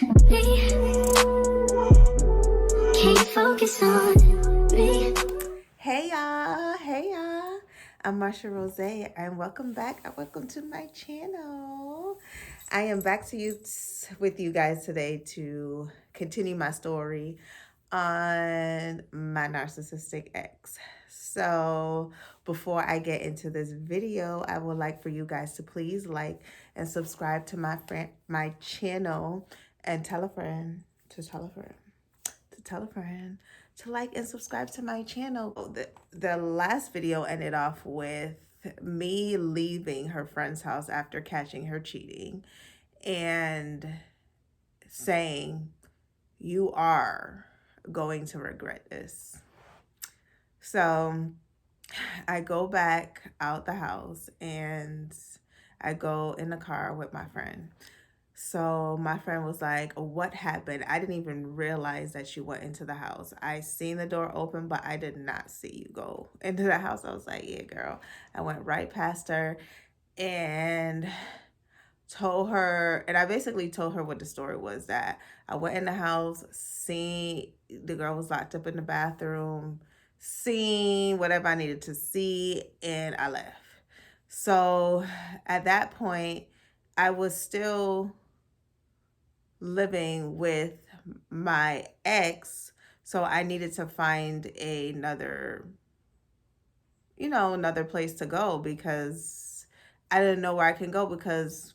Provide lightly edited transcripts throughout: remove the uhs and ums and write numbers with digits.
Me, can't focus on me. Hey y'all. I'm Marsha Rosè and welcome back and welcome to my channel. I am back to you with you guys today to continue my story on my narcissistic ex. So before I get into this video, I would like for you guys to please like and subscribe to my channel and tell a friend to tell a friend to tell a friend to like and subscribe to my channel. The last video ended off with me leaving her friend's house after catching her cheating and saying, "You are going to regret this." So I go back out the house and I go in the car with my friend. So my friend was like, "What happened? I didn't even realize that you went into the house. I seen the door open, but I did not see you go into the house." I was like, "Yeah, girl." I went right past her and told her, and I basically told her what the story was, that I went in the house, seen the girl was locked up in the bathroom, seen whatever I needed to see, and I left. So at that point, I was still living with my ex, so I needed to find another place to go because I didn't know where I can go because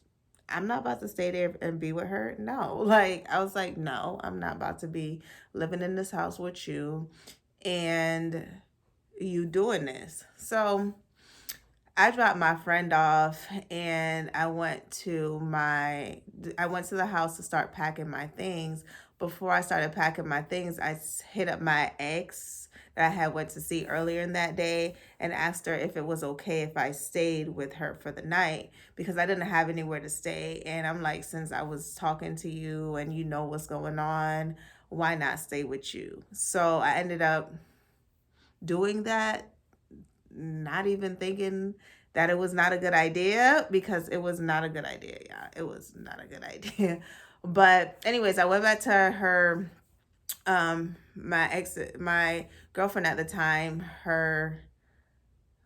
I'm not about to stay there and be with her. No. Like, I was like, "No, I'm not about to be living in this house with you and you doing this." So I dropped my friend off and I went to the house to start packing my things. Before I started packing my things, I hit up my ex that I had went to see earlier in that day and asked her if it was okay if I stayed with her for the night because I didn't have anywhere to stay. And I'm like, since I was talking to you and you know what's going on, why not stay with you? So I ended up doing that, not even thinking that it was not a good idea, because it was not a good idea. Yeah, it was not a good idea. But anyways, I went back to her, my girlfriend at the time, her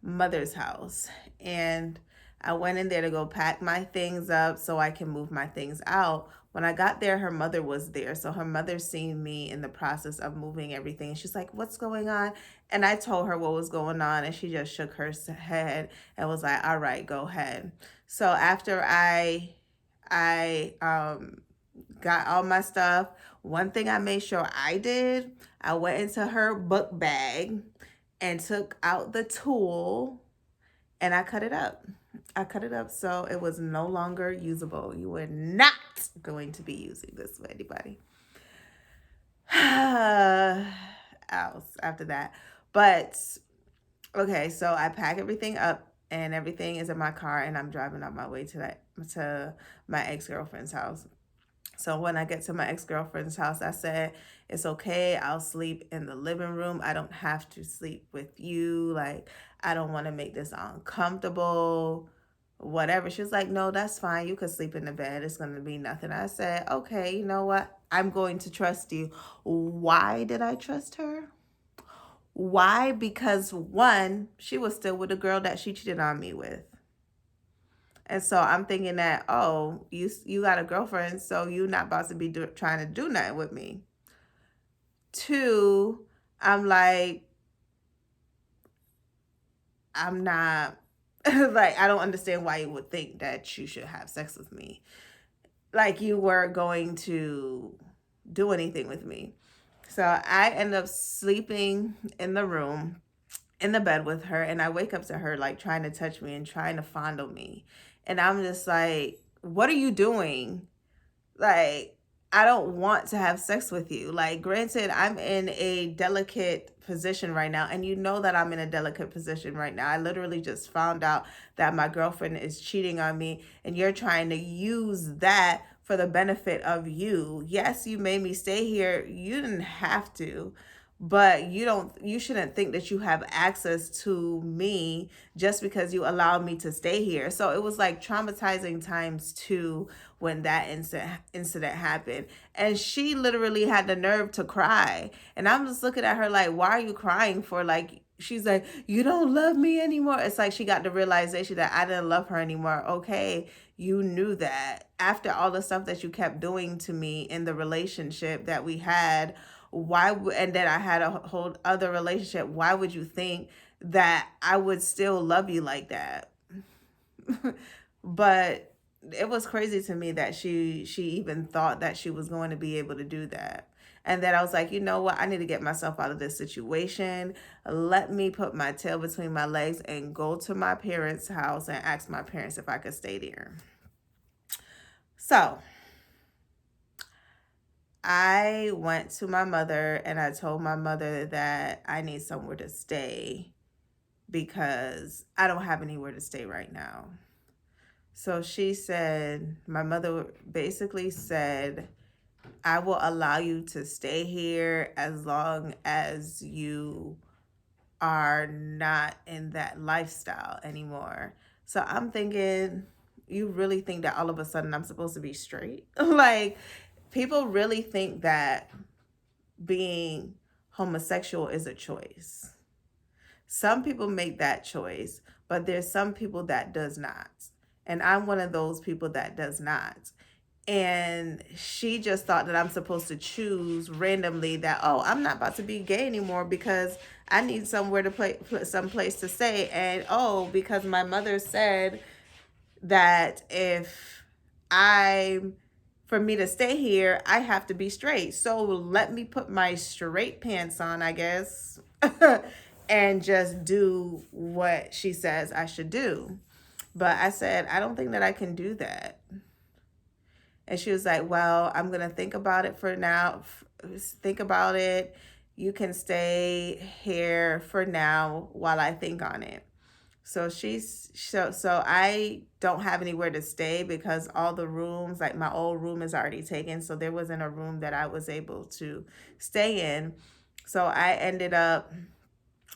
mother's house, and I went in there to go pack my things up so I can move my things out. When I got there, her mother was there. So her mother seen me in the process of moving everything. She's like, "What's going on?" And I told her what was going on, and she just shook her head and was like, "All right, go ahead." So after I got all my stuff, one thing I made sure I did, I went into her book bag and took out the tool and I cut it up. I cut it up so it was no longer usable. You were not going to be using this with anybody else after that. But okay, so I pack everything up and everything is in my car and I'm driving on my way to my ex-girlfriend's house. So when I get to my ex-girlfriend's house, I said, "It's okay. I'll sleep in the living room. I don't have to sleep with you. Like, I don't want to make this uncomfortable, whatever." She was like, "No, that's fine. You could sleep in the bed. It's going to be nothing." I said, "Okay, you know what? I'm going to trust you." Why did I trust her? Why? Because one, she was still with a girl that she cheated on me with. And so I'm thinking that, oh, you got a girlfriend, so you're not about to be trying to do nothing with me. Two, I'm like, I'm not, like, I don't understand why you would think that you should have sex with me. Like you were going to do anything with me. So I end up sleeping in the room, in the bed with her, and I wake up to her like trying to touch me and trying to fondle me. And I'm just like, "What are you doing? Like, I don't want to have sex with you." Like, granted, I'm in a delicate position right now, and you know that I'm in a delicate position right now. I literally just found out that my girlfriend is cheating on me, and you're trying to use that for the benefit of you. Yes, you made me stay here. You didn't have to. but you shouldn't think that you have access to me just because you allowed me to stay here. So it was like traumatizing times two when that incident happened. And she literally had the nerve to cry. And I'm just looking at her like, why are you crying for? Like, she's like, you don't love me anymore. It's like she got the realization that I didn't love her anymore. Okay, you knew that after all the stuff that you kept doing to me in the relationship that we had. And then I had a whole other relationship. Why would you think that I would still love you like that? But it was crazy to me that she even thought that she was going to be able to do that. And then I was like, you know what? I need to get myself out of this situation. Let me put my tail between my legs and go to my parents' house and ask my parents if I could stay there. So I went to my mother and I told my mother that I need somewhere to stay because I don't have anywhere to stay right now. So she said, my mother basically said, I will allow you to stay here as long as you are not in that lifestyle anymore. So I'm thinking, you really think that all of a sudden I'm supposed to be straight? Like, people really think that being homosexual is a choice. Some people make that choice, but there's some people that does not. And I'm one of those people that does not. And she just thought that I'm supposed to choose randomly that, oh, I'm not about to be gay anymore because I need somewhere to play, some place to stay. And oh, because my mother said that if I for me to stay here, I have to be straight. So let me put my straight pants on, I guess, and just do what she says I should do. But I said, I don't think that I can do that. And she was like, well, I'm going to think about it for now. Think about it. You can stay here for now while I think on it. So I don't have anywhere to stay because all the rooms, like my old room is already taken. So there wasn't a room that I was able to stay in. So I ended up,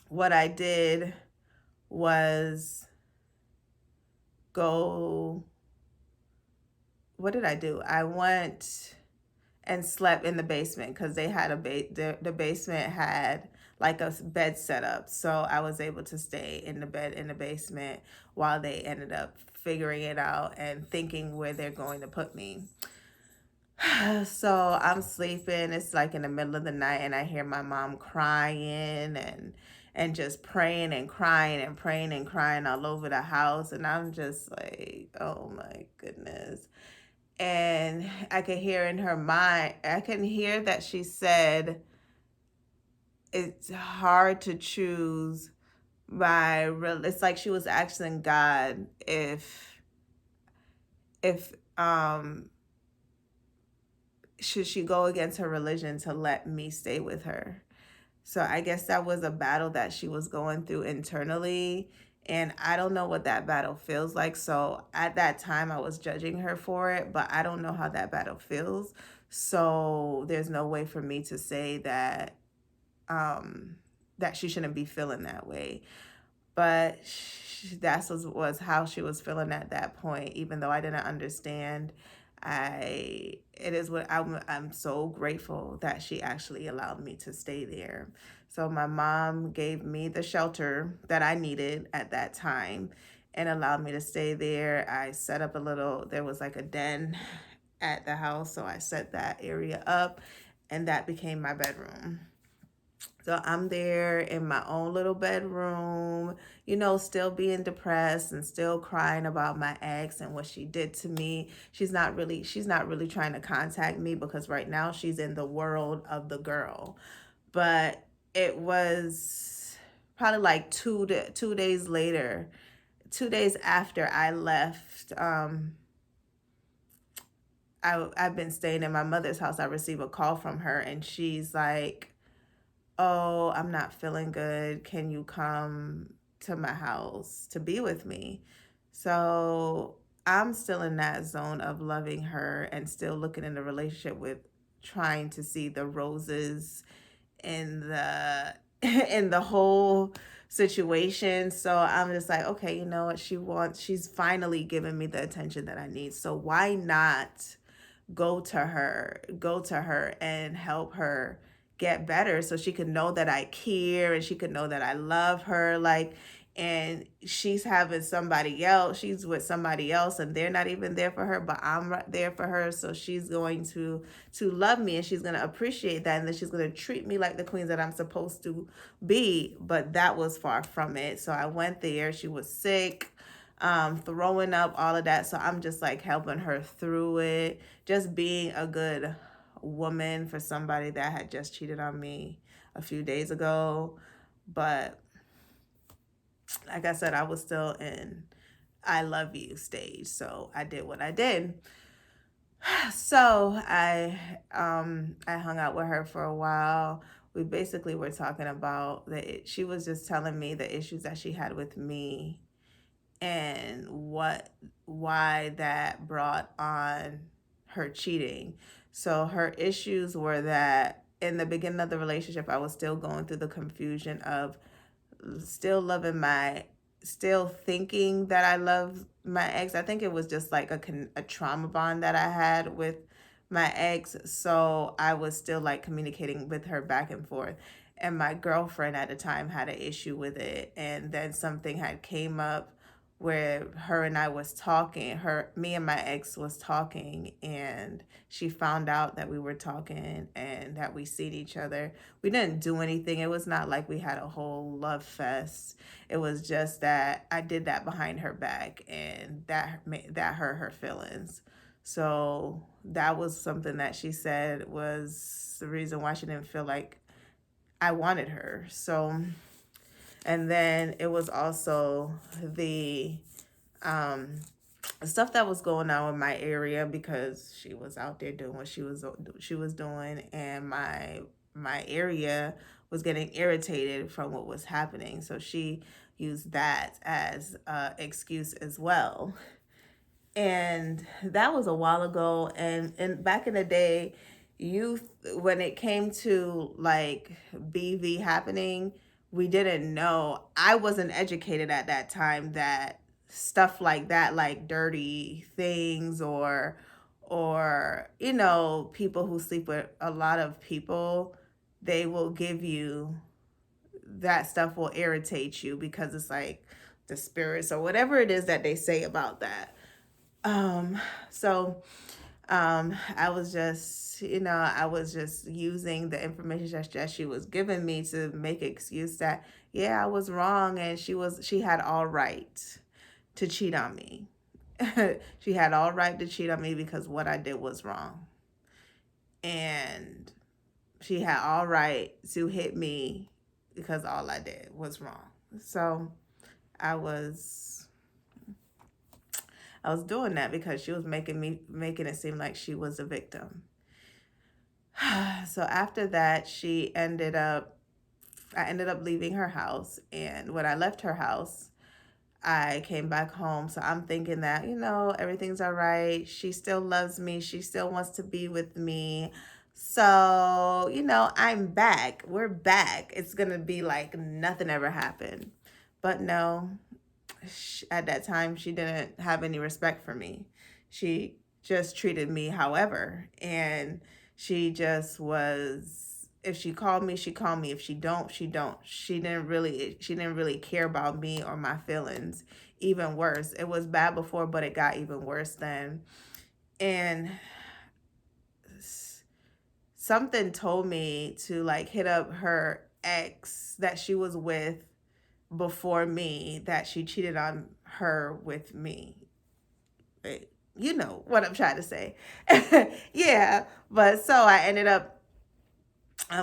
what I did was go, what did I do? I went and slept in the basement because they had the basement had like a bed set up. So I was able to stay in the bed in the basement while they ended up figuring it out and thinking where they're going to put me. So I'm sleeping. It's like in the middle of the night and I hear my mom crying and just praying and crying and praying and crying all over the house. And I'm just like, oh my goodness. And I could hear in her mind, I can hear that she said, it's hard to choose it's like she was asking God if should she go against her religion to let me stay with her. So I guess that was a battle that she was going through internally. And I don't know what that battle feels like. So at that time, I was judging her for it, but I don't know how that battle feels. So there's no way for me to say that she shouldn't be feeling that way. But that was how she was feeling at that point, even though I didn't understand. It is what I'm so grateful that she actually allowed me to stay there. So my mom gave me the shelter that I needed at that time and allowed me to stay there. I set up there was like a den at the house, so I set that area up and that became my bedroom. So I'm there in my own little bedroom, still being depressed and still crying about my ex and what she did to me. She's not really trying to contact me because right now she's in the world of the girl. But it was probably like 2 days later, 2 days after I left. I've been staying in my mother's house. I received a call from her and she's like, oh, I'm not feeling good. Can you come to my house to be with me? So I'm still in that zone of loving her and still looking in the relationship with trying to see the roses in the in the whole situation. So I'm just like, okay, you know what she's finally given me the attention that I need. So why not go to her and help her get better so she could know that I care and she could know that I love her, like, and she's having somebody else, she's with somebody else and they're not even there for her, but I'm right there for her, so she's going to love me and she's going to appreciate that, and then she's going to treat me like the queens that I'm supposed to be. But that was far from it. So I went there, she was sick, throwing up, all of that. So I'm just like helping her through it, just being a good woman for somebody that had just cheated on me a few days ago. But like I said, I was still in I love you stage. So I did what I did. So I hung out with her for a while. We basically were talking about she was just telling me the issues that she had with me and why that brought on her cheating. So her issues were that in the beginning of the relationship, I was still going through the confusion of still loving my still thinking that I love my ex. I think it was just like a trauma bond that I had with my ex. So I was still like communicating with her back and forth. And my girlfriend at the time had an issue with it. And then something had came up where her and I was talking, me and my ex was talking, and she found out that we were talking and that we seen each other. We didn't do anything. It was not like we had a whole love fest. It was just that I did that behind her back, and that hurt her feelings. So that was something that she said was the reason why she didn't feel like I wanted her. So, and then it was also the stuff that was going on in my area, because she was out there doing what she was doing, and my area was getting irritated from what was happening. So she used that as an excuse as well. And that was a while ago. And back in the day, youth, when it came to like BV happening, we didn't know. I wasn't educated at that time that stuff like that, like dirty things, or people who sleep with a lot of people, they will give you that stuff, will irritate you because it's like the spirits or whatever it is that they say about that. So I was just, I was just using the information that she was giving me to make an excuse that, yeah, I was wrong, and she had all right to cheat on me. She had all right to cheat on me because what I did was wrong. And she had all right to hit me because all I did was wrong. So I was doing that because she was making it seem like she was a victim. So after that, I ended up leaving her house. And when I left her house, I came back home. So I'm thinking that, everything's all right. She still loves me. She still wants to be with me. So, I'm back. We're back. It's going to be like nothing ever happened. But no, at that time, she didn't have any respect for me. She just treated me however. And she just was, if she called me, she called me. If she don't, she don't. She didn't really care about me or my feelings. Even worse, it was bad before, but it got even worse then. And something told me to like hit up her ex that she was with before me, that she cheated on her with me. You know what I'm trying to say. Yeah, but so I ended up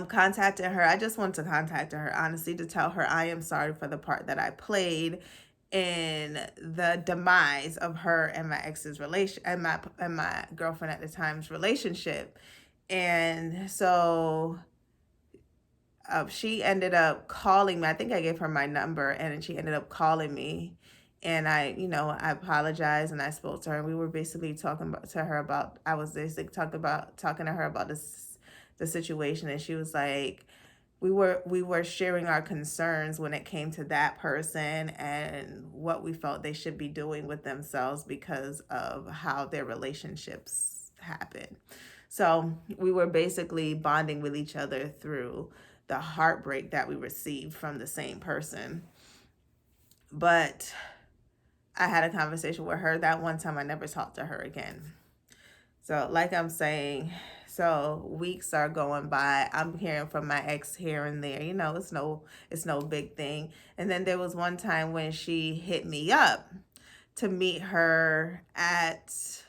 contacting her. I just wanted to contact her, honestly, to tell her I am sorry for the part that I played in the demise of her and my ex's relation, and my girlfriend at the time's relationship. And so she ended up calling me. I think I gave her my number, and she ended up calling me. And I apologized, and I spoke to her. And we were basically I was basically talking to her about the situation. And she was like, we were sharing our concerns when it came to that person and what we felt they should be doing with themselves because of how their relationships happen. So we were basically bonding with each other through the heartbreak that we received from the same person. But I had a conversation with her that one time. I never talked to her again. So, like I'm saying, so weeks are going by. I'm hearing from my ex here and there. It's no big thing. And then there was one time when she hit me up to meet her at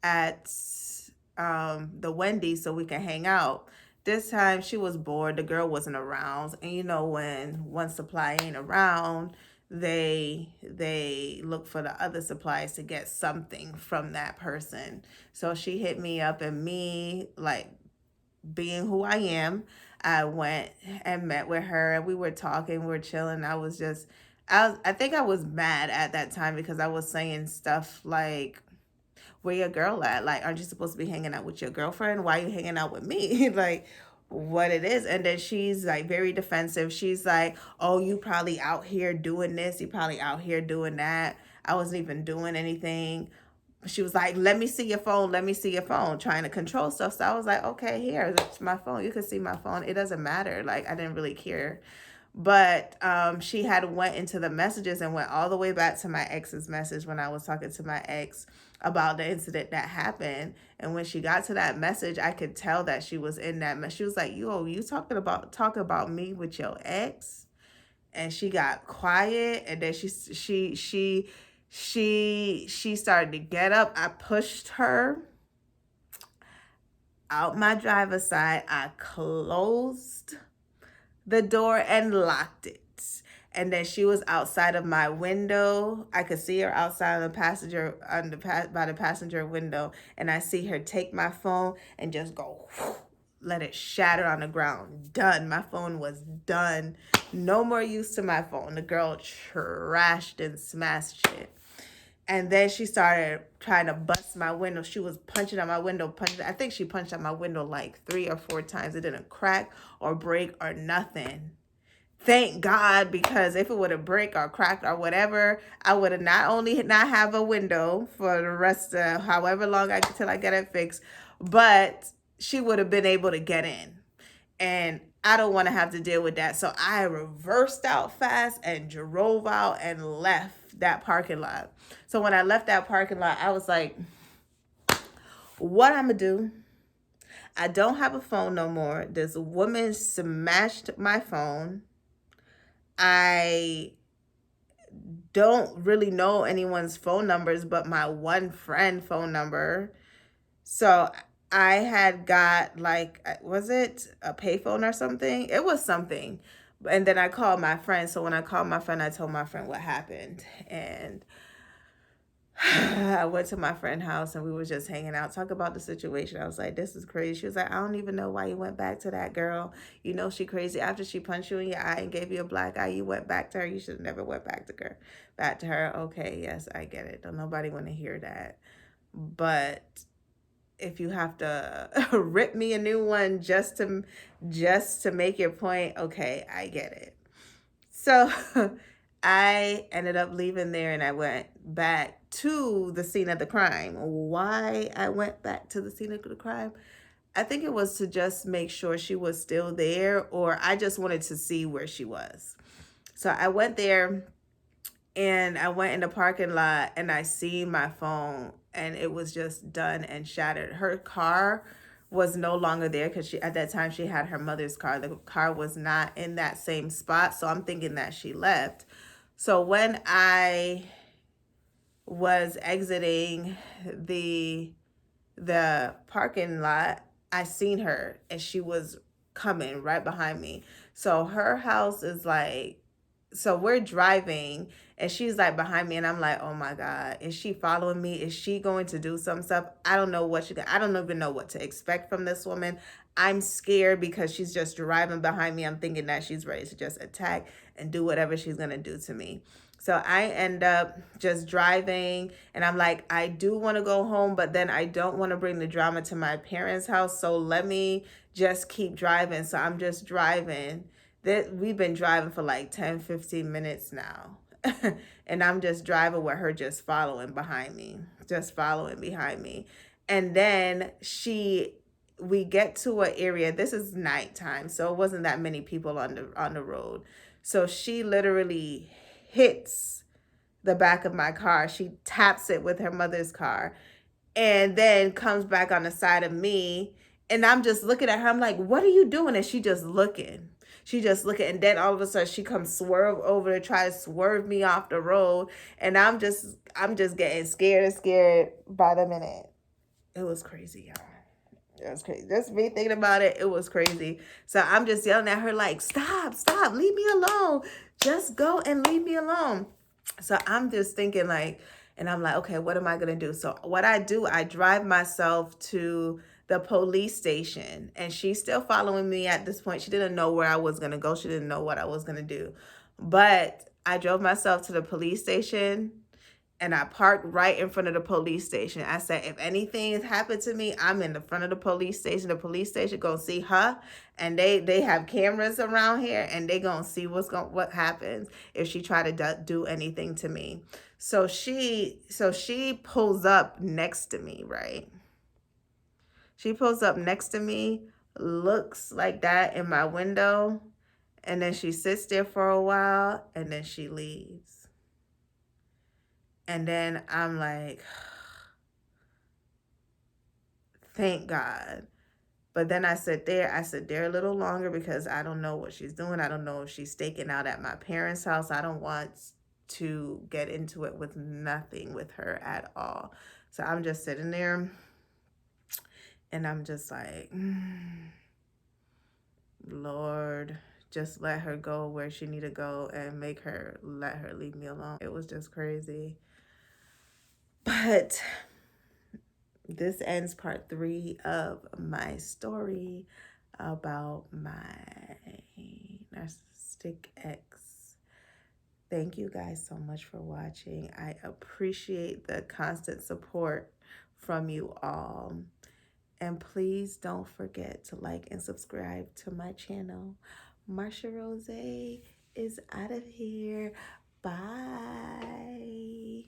the Wendy's so we can hang out. This time she was bored. The girl wasn't around, and when one supply ain't around, they look for the other supplies to get something from that person. So she hit me up, and me, like, being who I am, I went and met with her, and we were talking, we were chilling. I think I was mad at that time because I was saying stuff like, where your girl at? Like, aren't you supposed to be hanging out with your girlfriend? Why are you hanging out with me? Like, what it is. And then she's like very defensive. She's like, oh, you probably out here doing this. You probably out here doing that. I wasn't even doing anything. She was like, let me see your phone. Let me see your phone, trying to control stuff. So I was like, okay, here, it's my phone. You can see my phone. It doesn't matter. Like, I didn't really care. But she had went into the messages and went all the way back to my ex's message when I was talking to my ex about the incident that happened. And when she got to that message, I could tell that she was in that mess. She was like, yo, you talking about me with your ex? And she got quiet, and then she started to get up. I pushed her out my driver's side. I closed the door and locked it. And then she was outside of my window. I could see her outside of the passenger by the passenger window, and I see her take my phone and just go, whew, let it shatter on the ground. Done. My phone was done. No more use to my phone. The girl trashed and smashed it. And then she started trying to bust my window. She was punching on my window. I think she punched on my window like 3 or 4 times. It didn't crack or break or nothing. Thank God, because if it would have break or cracked or whatever, I would have not only not have a window for the rest of however long till I get it fixed, but she would have been able to get in. And I don't want to have to deal with that. So I reversed out fast and drove out and left that parking lot. So when I left that parking lot, I was like, what I'm going to do? I don't have a phone no more. This woman smashed my phone. I don't really know anyone's phone numbers but my one friend phone number. So I had got, like, was it a payphone or something? It was something. And then I called my friend. So when I called my friend, I told my friend what happened. And I went to my friend's house and we were just hanging out, talk about the situation. I was like, this is crazy. She was like, I don't even know why you went back to that girl. You know she crazy. After she punched you in your eye and gave you a black eye, you went back to her. You should have never went back to her. Okay, yes, I get it. Don't nobody want to hear that. But if you have to rip me a new one just to make your point, okay, I get it. So I ended up leaving there and I went back to the scene of the crime. Why I went back to the scene of the crime? I think it was to just make sure she was still there, or I just wanted to see where she was. So I went there and I went in the parking lot and I seen my phone and it was just done and shattered. Her car was no longer there because at that time she had her mother's car. The car was not in that same spot. So I'm thinking that she left. So when I was exiting the parking lot, I seen her and she was coming right behind me. So her house is like, so we're driving and she's like behind me and I'm like, oh my God, is she following me? Is she going to do some stuff? I don't know I don't even know what to expect from this woman. I'm scared because she's just driving behind me. I'm thinking that she's ready to just attack and do whatever she's going to do to me. So I end up just driving, and I'm like, I do want to go home, but then I don't want to bring the drama to my parents' house. So let me just keep driving. So I'm just driving. We've been driving for like 10, 15 minutes now. And I'm just driving with her just following behind me, just following behind me. And then we get to an area. This is nighttime, so it wasn't that many people on the road. So she literally hits the back of my car. She taps it with her mother's car and then comes back on the side of me. And I'm just looking at her. I'm like, what are you doing? And she just looking. She just looking. And then all of a sudden she comes swerve over to try to swerve me off the road. And I'm just getting scared by the minute. It was crazy, y'all. It was crazy. Just me thinking about it, it was crazy. So I'm just yelling at her like, stop, leave me alone. Just go and leave me alone. So I'm just thinking like, and I'm like, okay, what am I going to do? So what I do, I drive myself to the police station, and she's still following me at this point. She didn't know where I was going to go. She didn't know what I was going to do. But I drove myself to the police station, and I parked right in front of the police station. I said, if anything has happened to me, I'm in the front of the police station. The police station gonna see her, and they have cameras around here, and they gonna see what happens if she try to do anything to me. So she pulls up next to me, right? She pulls up next to me, looks like that in my window, and then she sits there for a while, and then she leaves. And then I'm like, thank God. But then I sit there a little longer because I don't know what she's doing. I don't know if she's staking out at my parents' house. I don't want to get into it with nothing with her at all. So I'm just sitting there, and I'm just like, Lord, just let her go where she need to go and let her leave me alone. It was just crazy. But this ends part 3 of my story about my narcissistic ex. Thank you guys so much for watching. I appreciate the constant support from you all. And please don't forget to like and subscribe to my channel. Marsha Rosè is out of here. Bye.